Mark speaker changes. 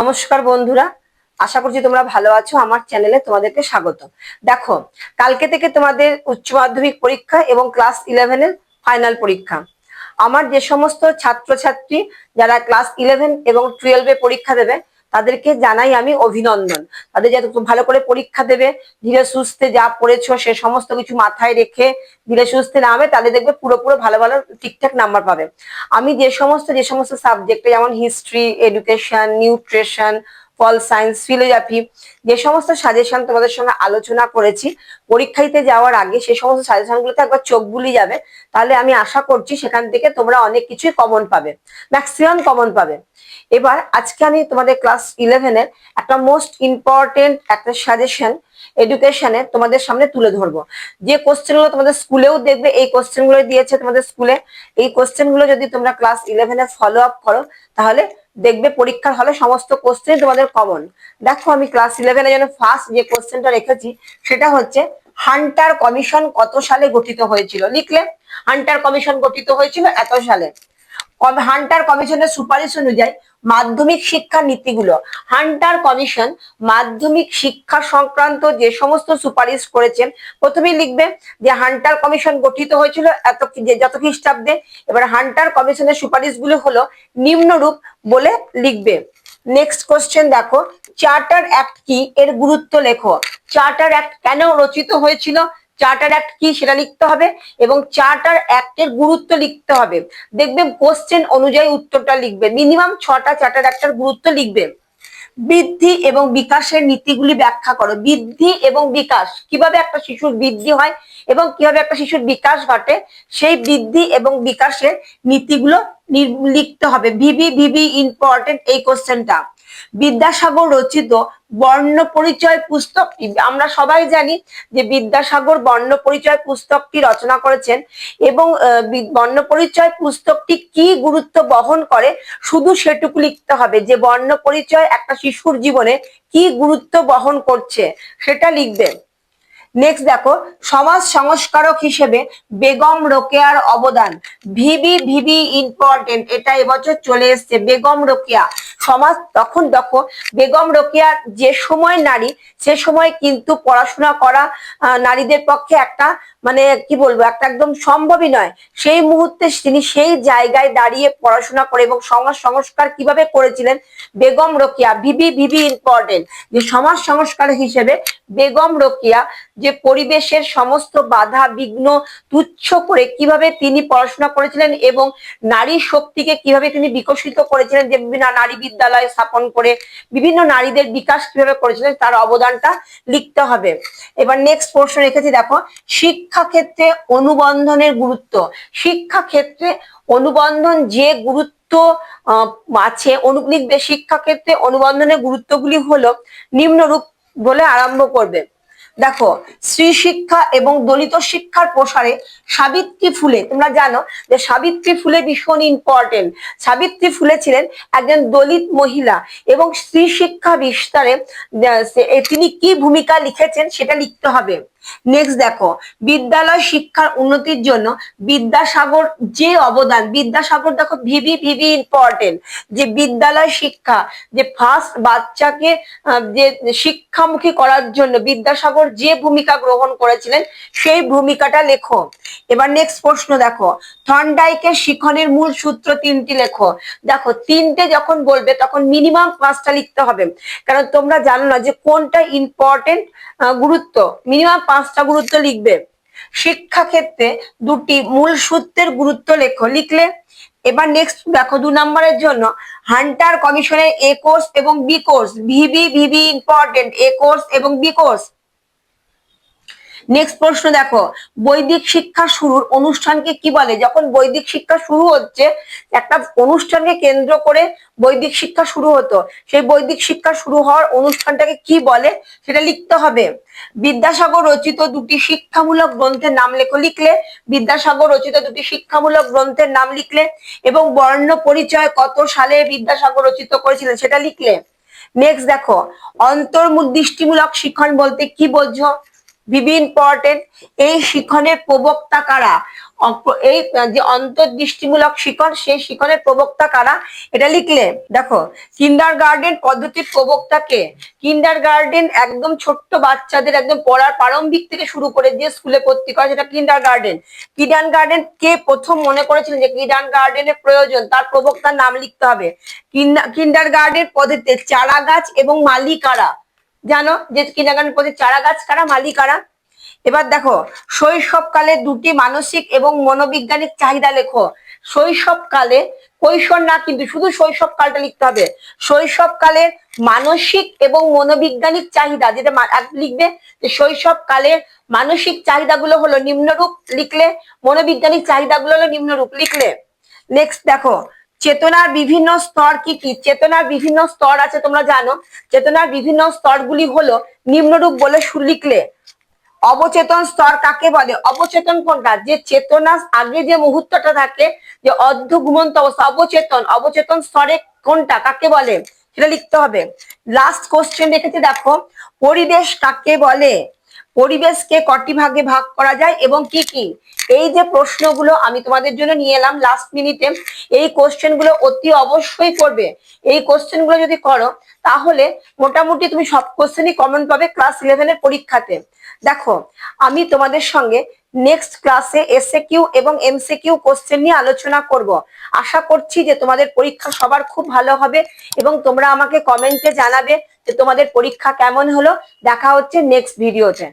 Speaker 1: নমস্কার বন্ধুরা, আশা করছি তোমরা ভালো আছো। আমার চ্যানেলে তোমাদেরকে স্বাগত। দেখো, কালকে থেকে তোমাদের উচ্চ মাধ্যমিক পরীক্ষা এবং ক্লাস 11 এর ফাইনাল পরীক্ষা। আমার যে সমস্ত ছাত্রছাত্রী যারা ক্লাস 11 এবং 12 এ পরীক্ষা দেবে তাদেরকে জানাই আমি অভিনন্দন। তাদের যাতে খুব ভালো করে পরীক্ষা দেবে, ধীরে সুস্থে যা পড়েছো সে সমস্ত কিছু মাথায় রেখে ধীরে সুস্থে নামে, তাহলে দেখবে পুরো ভালো ভালো ঠিকঠাক নাম্বার পাবে। আমি যে সমস্ত সাবজেক্টে, যেমন history, education, nutrition, pol science, philosophy, যে সমস্ত সাজেশন তোমাদের সঙ্গে আলোচনা করেছি পরীক্ষা দিতে যাওয়ার আগে, সেই সমস্ত সাজেশন গুলোতে একবার চোখ বুলিয়ে যাবে। তাহলে আমি আশা করছি সেখান থেকে তোমরা অনেক কিছুই কমন পাবে, ম্যাক্সিমাম কমন পাবে। এবার আজকে আমি তোমাদের ক্লাস 11 এর একটা মোস্ট ইম্পর্টেন্ট একটা সাজেশন এডুকেশনে তোমাদের সামনে তুলে ধরবো। যে কোশ্চেন গুলো তোমাদের স্কুলেও দেখবে, এই কোশ্চেন গুলো দিয়েছে তোমাদের স্কুলে। এই কোশ্চেন গুলো যদি তোমরা ক্লাস 11 এ ফলো আপ করো তাহলে দেখবে পরীক্ষার হলে সমস্ত কোশ্চেন তোমাদের কমন। দেখো, আমি ক্লাস 11 এর জন্য ফার্স্ট যে কোশ্চেনটা রেখেছি সেটা হচ্ছে, হান্টার কমিশন কত সালে গঠিত হয়েছিল? লিখলে হান্টার কমিশন গঠিত হয়েছিল এত সালে। হান্টার কমিশনের সুপারিশ অনুযায়ী মাধ্যমিক শিক্ষা নীতিগুলো, হান্টার কমিশন মাধ্যমিক শিক্ষা সংক্রান্ত যে সমস্ত সুপারিশ করেছেন, প্রথমেই লিখবে যে হান্টার কমিশন গঠিত হয়েছিল যত খ্রিস্টাব্দে। এবার হান্টার কমিশনের সুপারিশগুলো হলো নিম্নরূপ বলে লিখবে। নেক্সট কোশ্চেন দেখো, চার্টার অ্যাক্ট কি, এর গুরুত্ব লেখো। চার্টার অ্যাক্ট কেন রচিত হয়েছিল, চার্টার অ্যাক্ট কি সেটা লিখতে হবে এবং চার্টার অ্যাক্টের গুরুত্ব লিখতে হবে। দেখবে কোশ্চেন অনুযায়ী উত্তরটা লিখবে, মিনিমাম 6টা চার্টার অ্যাক্টের গুরুত্ব লিখবে। বৃদ্ধি এবং বিকাশের নীতিগুলি ব্যাখ্যা করো। বৃদ্ধি এবং বিকাশ, কিভাবে একটা শিশুর বৃদ্ধি হয় এবং কিভাবে একটা শিশুর বিকাশ ঘটে, সেই বৃদ্ধি এবং বিকাশের নীতিগুলো লিখতে হবে। ভিভি ইম্পর্টেন্ট এই কোশ্চেনটা। বিদ্যাসাগর রচিত বর্ণ পরিচয় পুস্তকটি, আমরা সবাই জানি যে বিদ্যাসাগর বর্ণ পরিচয় পুস্তকটি রচনা করেছেন এবং বর্ণ পরিচয় পুস্তকটি কি গুরুত্ব বহন করে শুধু সেটুকু লিখতে হবে, যে বর্ণ পরিচয় একটা শিশুর জীবনে কি গুরুত্ব বহন করছে সেটা লিখবে। নেক্সট দেখো, সমাজ সংস্কারক হিসেবে বেগম রোকেয়ার অবদান। ভিভি ইম্পর্টেন্ট, এটা এবছর চলে এসছে। বেগম রোকেয়া সমাজ, তখন দেখো বেগম রোকেয়া যে সময় নারী, সে সময় কিন্তু পড়াশোনা করা নারীদের পক্ষে একটা মানে কি বলবো, একটা একদম সম্ভবই নয়। সেই মুহূর্তে তিনি সেই জায়গায় দাঁড়িয়ে পড়াশোনা করে এবং সমাজ সংস্কার কিভাবে করেছিলেন বেগম রোকেয়া। ভিভি ইম্পর্টেন্ট, যে সমাজ সংস্কার হিসেবে বেগম রোকেয়া যে পরিবেশের সমস্ত বাধা বিঘ্ন তুচ্ছ করে কিভাবে তিনি পড়াশোনা করেছিলেন এবং নারী শক্তিকে কিভাবে তিনি বিকশিত করেছিলেন, যে বিভিন্ন নারী বিদ্যালয় স্থাপন করে বিভিন্ন নারীদের বিকাশ কিভাবে করেছিলেন, তার অবদানটা লিখতে হবে। এবার নেক্সট প্রশ্ন রেখেছি, দেখো শিক্ষা ক্ষেত্রে অনুবন্ধনের গুরুত্ব। শিক্ষা ক্ষেত্রে অনুবন্ধন যে গুরুত্ব আছে, লিখবে শিক্ষা ক্ষেত্রে অনুবন্ধনের গুরুত্বগুলি হলো নিম্নরূপ বলে আরম্ভ করবে। দেখো, স্ত্রী শিক্ষা এবং দলিত শিক্ষার প্রসারে সাবিত্রী ফুলে, তোমরা জানো যে সাবিত্রী ফুলে ভীষণ ইম্পর্টেন্ট। সাবিত্রী ফুলে ছিলেন একজন দলিত মহিলা এবং স্ত্রী শিক্ষা বিস্তারে তিনি কি ভূমিকা লিখেছেন সেটা লিখতে হবে। নেক্সট দেখো, বিদ্যালয় শিক্ষার উন্নতির জন্য বিদ্যাসাগর যে অবদান, বিদ্যাসাগর দেখো ভিভি ইম্পর্টেন্ট, যে বিদ্যালয় শিক্ষা, যে ফার্স্ট বাচ্চাকে যে শিক্ষামুখী করার জন্য বিদ্যাসাগর যে ভূমিকা গ্রহণ করেছিলেন সেই ভূমিকাটা লেখো। এবার নেক্সট প্রশ্ন দেখো, থর্নডাইকের শিখনের মূল সূত্র 3টি লেখো। দেখো, 3টে যখন বলবে তখন মিনিমাম 5টা লিখতে হবে, কারণ তোমরা জানো না যে কোনটা ইম্পর্টেন্ট গুরুত্ব। মিনিমাম 5টা গুরুত্ব লিখবে। শিক্ষা ক্ষেত্রে 2টি মূল সূত্রের গুরুত্ব লেখো, লিখলে। এবার নেক্সট দেখো, 2 নম্বরের জন্য হান্টার কমিশনের এ কোর্স এবং বি কোর্স। ভিভি ইম্পর্টেন্ট, এ কোর্স এবং বি কোর্স। নেক্সট প্রশ্ন দেখো, বৈদিক শিক্ষা শুরুর অনুষ্ঠানকে কি বলে? যখন বৈদিক শিক্ষা শুরু হচ্ছে, একটা অনুষ্ঠানকে কেন্দ্র করে বৈদিক শিক্ষা শুরু হতো, সেই বৈদিক শিক্ষা শুরু হওয়ার অনুষ্ঠানটাকে কি বলে সেটা লিখতে হবে। বিদ্যাসাগর রচিত 2টি শিক্ষামূলক গ্রন্থের নাম লেখো, লিখলে। বিদ্যাসাগর রচিত 2টি শিক্ষামূলক গ্রন্থের নাম লিখলে এবং বর্ণ পরিচয় কত সালে বিদ্যাসাগর রচিত করেছিলেন সেটা লিখলে। নেক্সট দেখো, অন্তর্দৃষ্টিমূলক শিখন বলতে কি বোঝো? ভিভি ইম্পর্টেন্ট, এই শিখনের প্রবক্তা কারা? এই যে অন্তর্দৃষ্টিমূলক শিখন, সেই শিখনের প্রবক্তা কারা এটা লিখলে। দেখো কিন্ডারগার্টেন পদ্ধতির প্রবক্তা কে? কিন্ডারগার্টেন একদম ছোট্ট বাচ্চাদের একদম পড়ার প্রারম্ভিক থেকে শুরু করে যে স্কুলে ভর্তি করে সেটা কিন্ডারগার্টেন। কিন্ডারগার্টেন কে প্রথম মনে করেছিলেন যে কিন্ডারগার্টেনের প্রয়োজন, তার প্রবক্তার নাম লিখতে হবে। কিন্ডারগার্টেন পদ্ধতিতে চারা গাছ এবং মালি কারা? জানো যে কিন্ডারগার্টেন পদ্ধতির চারা গাছ কারা, মালি কারা? এবার দেখো শৈশবকালে দুটি মানসিক এবং মনোবৈজ্ঞানিক চাহিদা লেখো। শৈশবকালে, কৈশোর না কিন্তু, শুধু শৈশবকালটা লিখতে হবে। শৈশবকালের মানসিক এবং মনোবৈজ্ঞানিক চাহিদা, যেটা লিখবে যে শৈশবকালের মানসিক চাহিদাগুলো হলো নিম্নরূপ লিখলে, মনোবৈজ্ঞানিক চাহিদাগুলো হলো নিম্নরূপ লিখলে। নেক্সট দেখো চেতনার বিভিন্ন স্তর কি কি? চেতনার বিভিন্ন স্তর আছে তোমরা জানো। চেতনার বিভিন্ন স্তরগুলি হলো নিম্নরূপ বলে লিখলে। অবচেতন স্তর কাকে বলে? অবচেতন কোনটা? যে চেতনা আগে যে মুহূর্তটা থাকে, যে অর্ধ ঘুমন্ত অবস্থা, অবচেতন। অবচেতন স্তরে কোনটা, কাকে বলে সেটা লিখতে হবে। লাস্ট কোশ্চেন রেখেছি দেখো, পরিবেশ কাকে বলে? পরিবেশকে কটি ভাগে ভাগ করা যায় এবং কি কি? এই যে প্রশ্নগুলো আমি তোমাদের জন্য নিয়ে এলাম লাস্ট মিনিটে, এই কোশ্চেন গুলো অতি অবশ্যই করবে। এই কোশ্চেন গুলো যদি করো তাহলে মোটামুটি তুমি সব কোশ্চেনই কমন পাবে ক্লাস 11 এর পরীক্ষাতে। দেখো আমি তোমাদের সঙ্গে নেক্সট ক্লাসে এসএকিউ এবং এমসিকিউ কোশ্চেন নিয়ে আলোচনা করব। আশা করছি যে তোমাদের পরীক্ষা সবার খুব ভালো হবে এবং তোমরা আমাকে কমেন্টে জানাবে যে তোমাদের পরীক্ষা কেমন হলো। দেখা হচ্ছে নেক্সট ভিডিওতে।